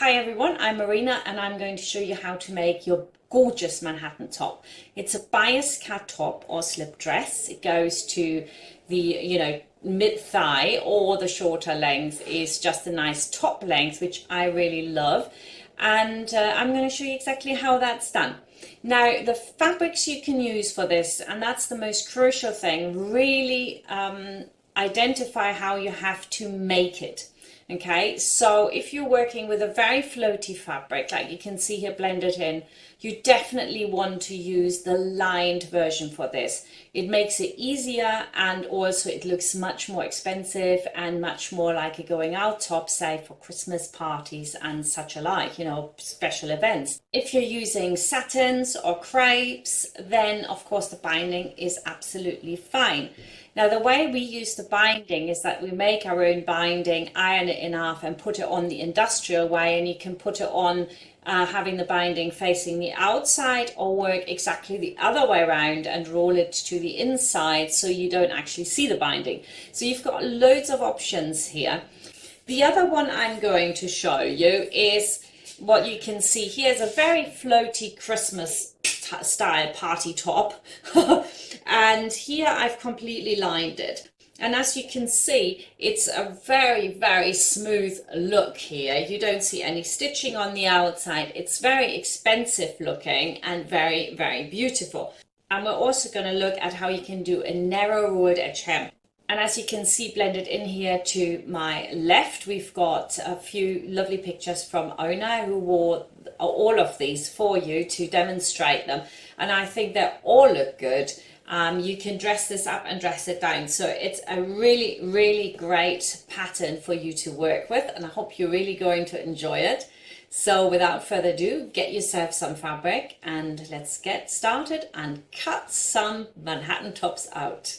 Hi everyone, I'm Marina and I'm going to show you how to make your gorgeous Manhattan top. It's a bias cut top or slip dress. It goes to the, mid thigh, or the shorter length is just a nice top length, which I really love. And I'm going to show you exactly how that's done. Now, the fabrics you can use for this, and that's the most crucial thing, really identify how you have to make it. Okay, so if you're working with a very floaty fabric, like you can see here blended in, you definitely want to use the lined version for this. It makes it easier, and also it looks much more expensive and much more like a going out top, say for Christmas parties and such alike, special events. If you're using satins or crepes, then of course the binding is absolutely fine. Now, the way we use the binding is that we make our own binding, iron it in half and put it on the industrial way, and you can put it on having the binding facing the outside, or work exactly the other way around and roll it to the inside so you don't actually see the binding. So you've got loads of options here. The other one I'm going to show you is what you can see here is a very floaty Christmas style party top. And here I've completely lined it, and as you can see, it's a very smooth look here. You don't see any stitching on the outside. It's very expensive looking and very beautiful. And we're also going to look at how you can do a narrow rolled edge hem. And as you can see blended in here to my left, we've got a few lovely pictures from Ona, who wore all of these for you to demonstrate them. And I think they all look good. You can dress this up and dress it down. So it's a really great pattern for you to work with. And I hope you're really going to enjoy it. So without further ado, get yourself some fabric and let's get started and cut some Manhattan tops out.